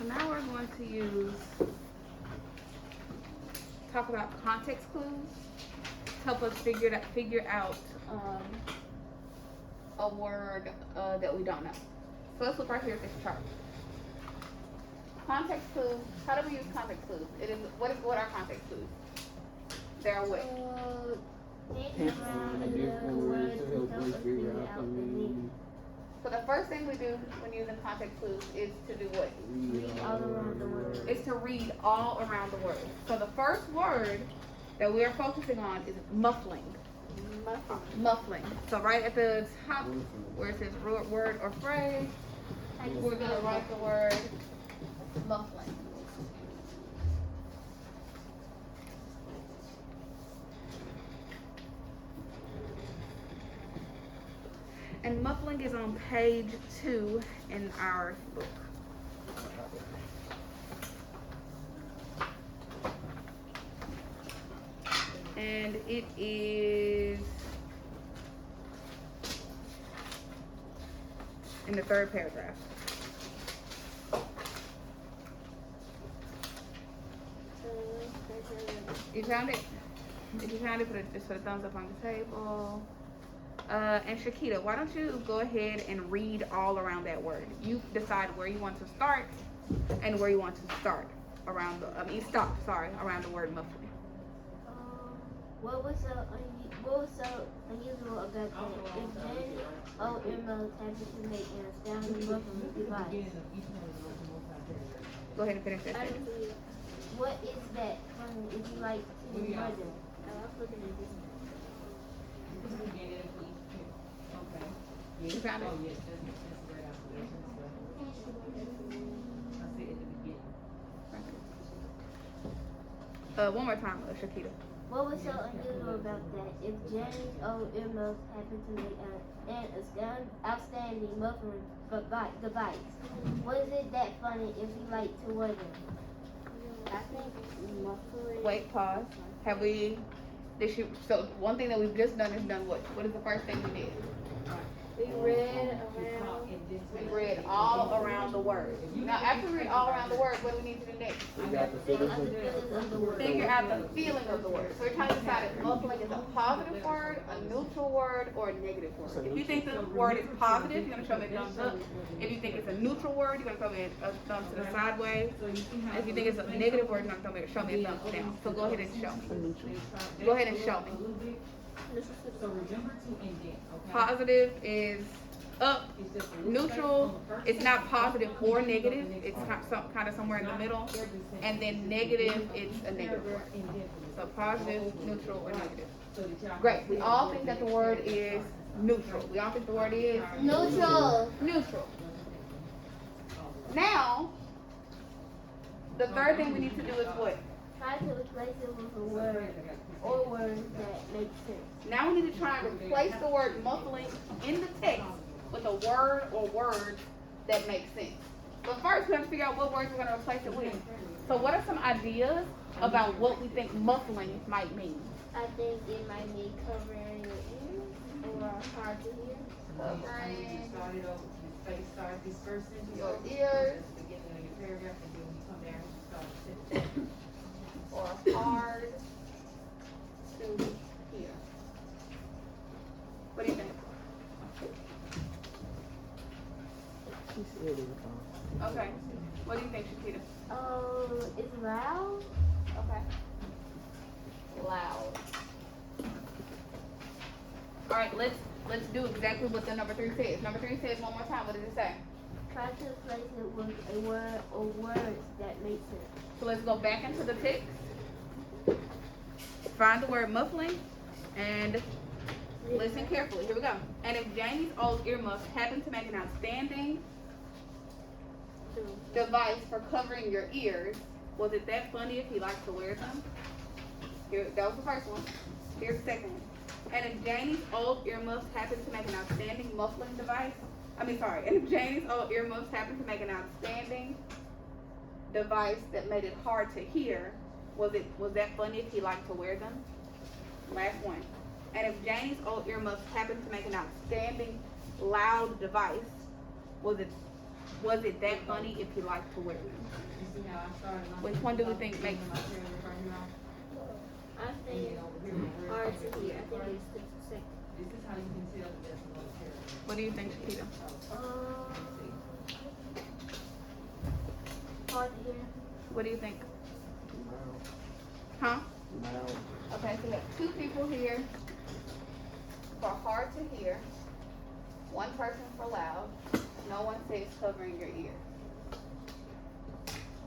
So now we're going to talk about context clues to help us figure out a word that we don't know. So let's look right here at this chart. Context clues. How do we use context clues? What are context clues? There are what? Think around the word to help us figure out the meaning. So the first thing we do when using context clues is to do what? Read all around the word. It's to read all around the word. So the first word that we are focusing on is muffling. Muffling. So right at the top where it says word or phrase, we're going to write the word muffling. And muffling is on page 2 in our book. And it is in the third paragraph. You found it? If you found it, just put a thumbs up on the table. And Shakita, why don't you go ahead and read all around that word? You decide where you want to start and where you want to start around around the word muffling. What was so unusual about that? If Jenny or Emma happened to make an astounding muffling device. Go ahead and finish that sentence. What is that funny if you like to murder? I was looking at this. Okay. You found it? Oh, yes, that's a great observation. I see it at the beginning. One more time, Shakita. What was so unusual about that? If Janice or Emma happened to make an outstanding muffling device, was it that funny if you like to wear them? I think muffling. Wait, pause. So one thing that we've just done is done what? What is the first thing we did? We read all around the word. Now, after we read all around the word, what do we need to do next? Figure out the feeling of the word. So we're trying to decide if muffling is a positive word, a neutral word, or a negative word. If you think the word is positive, you're going to show me a thumbs up. If you think it's a neutral word, you're going to show me a thumb to the sideways. If you think it's a negative word, you're going to show me a thumb down. So go ahead and show me. Go ahead and show me. So remember to indent, okay? Positive is up. Neutral, it's not positive or negative. It's kind of somewhere in the middle. And then negative, it's a negative word. So positive, neutral, or negative. Great. We all think that the word is neutral. We all think the word is Neutral. neutral. Now, the third thing we need to do is what? Try to replace it with a word or words that make sense. Now we need to try and replace the word muffling in the text with a word or words that make sense. But first, we have to figure out what words we're going to replace it with. So what are some ideas about what we think muffling might mean? I think it might mean covering your ears or hard to hear. Covering Start this first sentence. your ears That's the beginning of your paragraph, and then when you come down, you start the sentence. or hard to hear. What do you think? Okay. What do you think, Shakita? It's loud. Okay. Loud. All right, let's do exactly what the number 3 says. Number 3 says one more time. What does it say? Try to replace it with a word or words that make sense. So let's go back into the text. Find the word muffling and listen carefully. Here we go. And if Janie's old earmuffs happen to make an outstanding device for covering your ears, was it that funny if he liked to wear them? Here, that was the first one. Here's the second one. And if Janie's old earmuffs happen to make an outstanding muffling device, and if Janie's old earmuffs happen to make an outstanding device that made it hard to hear, was that funny if he liked to wear them? Last one. And if Janie's old earmuffs happened to make an outstanding loud device, was it Was it that funny if he liked to wear them? You see how I started my. Which one do we think makes- My paragraph right here. I think hard to hear. I think it's the second. This is how you can tell that that's another paragraph. What do you think, Shakita? Hard to hear. What do you think? Huh? Okay, so we have two people here for hard to hear, one person for loud, no one says covering your ear.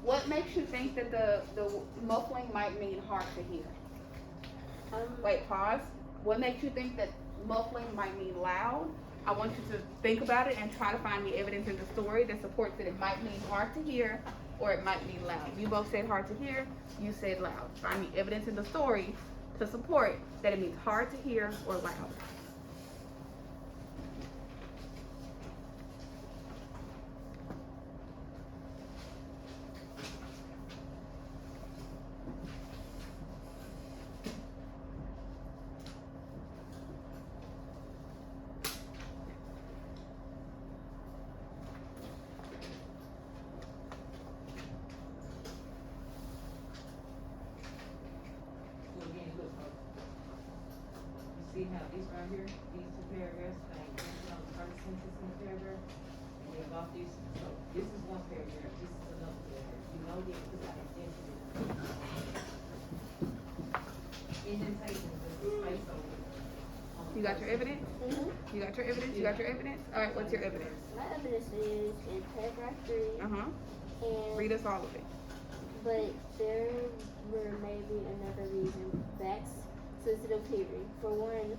What makes you think that the muffling might mean hard to hear? Wait, pause. What makes you think that muffling might mean loud? I want you to think about it and try to find the evidence in the story that supports that it might mean hard to hear or it might mean loud. You both said hard to hear, you said loud. Find the evidence in the story to support that it means hard to hear or loud. So again, look, you see how this right here, these two paragraphs, like, this is on the first sentence in the paragraph, and they got this, so this is one paragraph, this is another paragraph, you know that, because I have indented it. Indentation is the space over. on the You got your first evidence? Mm-hmm. You got your evidence? You got your evidence? Alright, what's your evidence? My evidence is in paragraph 3, Uh-huh. and Read us all of it. but there were maybe another reason. That's sensitive hearing. For one,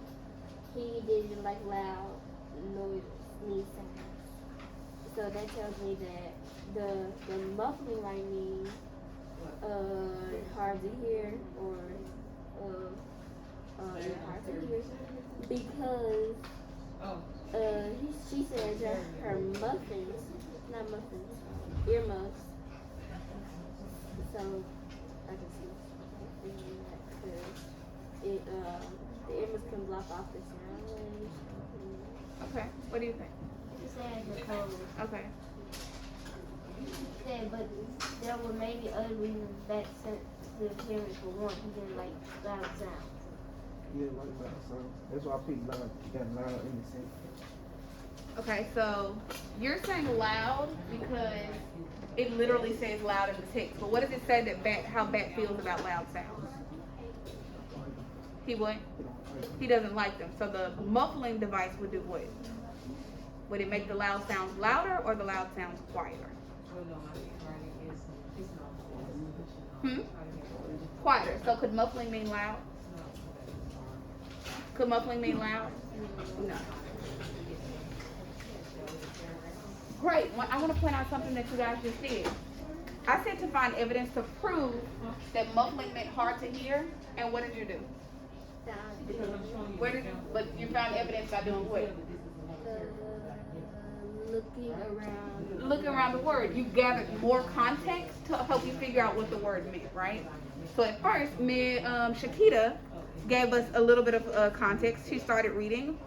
he didn't like loud noise sounds. So that tells me that the muffling might mean hard to hear or hard to hear because Oh, she says that her muffins, not muffins, earmuffs. So I can see that because it the earmuffs can block off the sound waves. Okay. What do you think? She said the code. Okay. Said, but there were maybe other reasons that sensitive hearing. For one, he didn't like loud sounds. Yeah, like loud sounds. That's why I picked loud. Got loud in the sense. Okay, so you're saying loud because it literally says loud in the text. But what does it say that how Bat feels about loud sounds? He what? He doesn't like them. So the muffling device would do what? Would it make the loud sounds louder or the loud sounds quieter? well, no, I think writing is, it's not. Hmm? Quieter. So could muffling mean loud? Could muffling mean loud? No. Great. Well, I want to point out something that you guys just did. I said to find evidence to prove that muffling meant hard to hear. And what did you do? Because I'm showing you. Where did? But you found evidence by doing what? Looking around. Looking around the word. You gathered more context to help you figure out what the word meant, right? So at first, Shakita gave us a little bit of context. She started reading.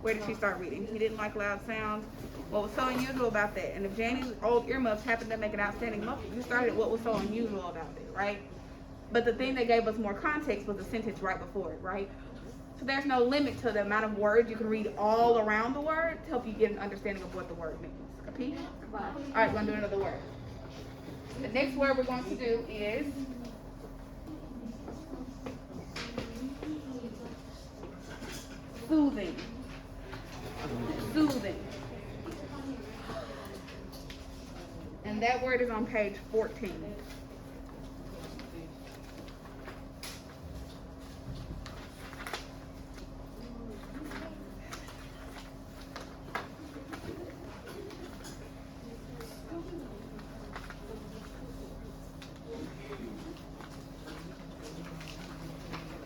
Where did she start reading? He didn't like loud sounds. What was so unusual about that? And if Janie's old earmuffs happened to make an outstanding muffin, you started what was so unusual about it, right? But the thing that gave us more context was the sentence right before it, right? So there's no limit to the amount of words you can read all around the word to help you get an understanding of what the word means. Capiche? All right, we're going to do another word. The next word we're going to do is soothing. Soothing. And that word is on page 14.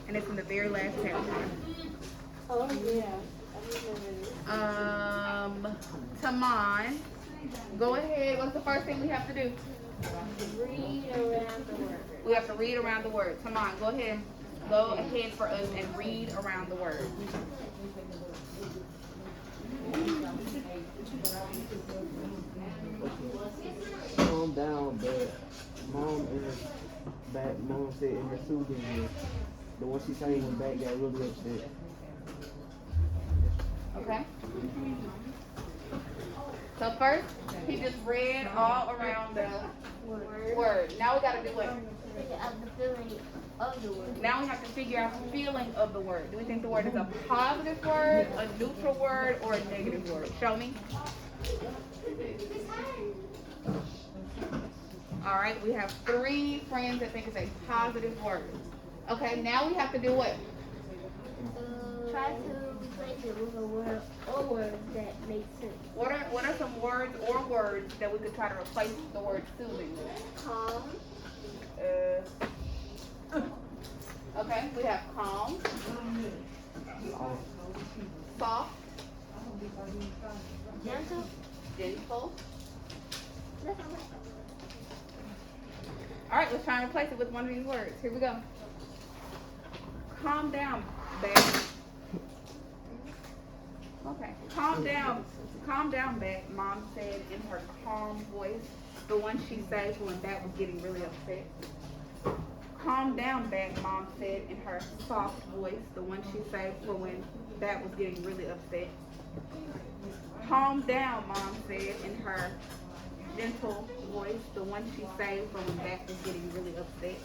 And it's in the very last paragraph. Oh yeah, I remember this. Taman, go ahead. What's the first thing we have to do? Read around the word. We have to read around the word. Taman, go ahead. Go ahead for us and read around the word. Calm down, but mom in the back, mom said in the soothing voice. The one she sang when back got really upset. Okay? So first, he just read all around the word. Now we gotta do what? Figure out the feeling of the word. Now we have to figure out the feeling of the word. Do we think the word is a positive word, a neutral word, or a negative word? Show me. All right, we have 3 friends that think it's a positive word. Okay, now we have to do what? Try to replace it with a word or words that make sense. What are some words or words that we could try to replace the word soothing with? Calm, Okay, we have calm, soft, gentle. gentle. That's all right. All right, let's try and replace it with one of these words. Here we go. Calm down, babe. Okay, calm down, babe, Mom said in her calm voice, the one she says when Bat was getting really upset. Calm down, Bat, Mom said in her soft voice, the one she said for when Bat was getting really upset. Calm down, Mom said in her gentle voice, the one she said for when Bat was getting really upset.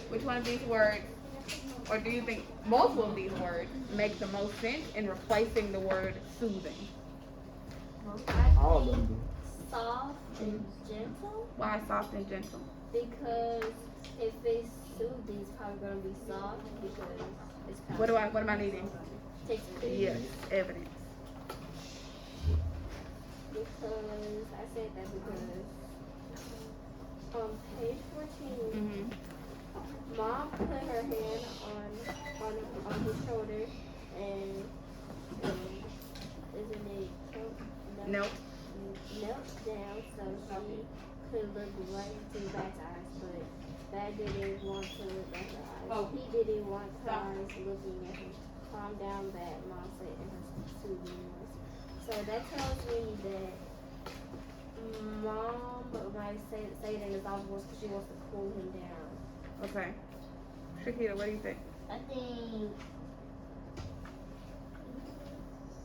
Which one of these words, or do you think multiple of these words make the most sense in replacing the word soothing? All of them do. Soft and gentle, Why soft and gentle? because if it's soothing, it's probably gonna be soft because it's kind What am I needing? takes Yes, evidence. Because I said that because on page 14, Mm-hmm. Mom put her hand on his shoulder and isn't it Nope. knelt down so she could look right into Bat's eyes, but Bat didn't want to look at her eyes. He didn't want her eyes looking at him. Calm down, Bat, Mom said in her soothing voice. So that tells me that Mom might say it in his own voice because she wants to cool him down. Okay. Shakita, what do you think? I think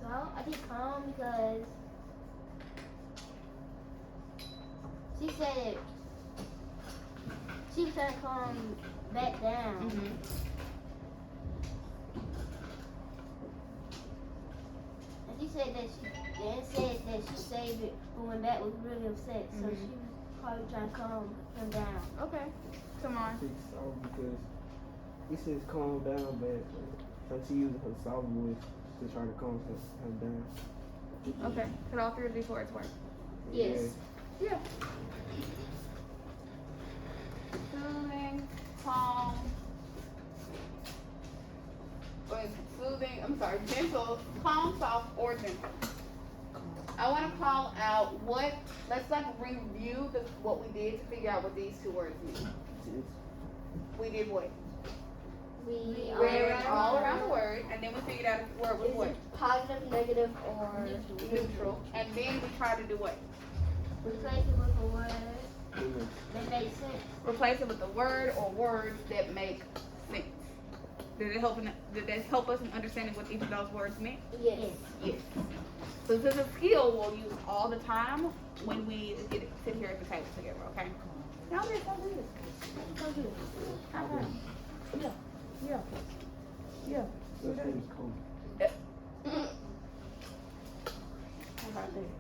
so. I think calm because she said it. She was trying to calm back down. Mm-hmm. And she said that she saved it for when Bat was really upset. So Mhm. she was probably trying to calm him down. Okay. Come on. She's soft because he says calm down, but so she uses her soft voice to try to calm him down. Okay. Could all 3 of these words work? Yes. Yeah. Soothing, calm. Gentle, calm, soft, or gentle. I want to call out let's review what we did to figure out what these 2 words mean. We did what? We Read all around the word, and then we figured out if the word was Is what? it positive, negative, or Neutral. And then we tried to do what? Replace it with a word that makes sense. Replace it with a word or words that make sense. Did that help us in understanding what each of those words meant? Yes. Yes. So this is a skill we'll use all the time when we sit here at the table together, okay? Now this, how good. So good. High five. Yeah. Yeah. Yeah. That's really cool. How about that?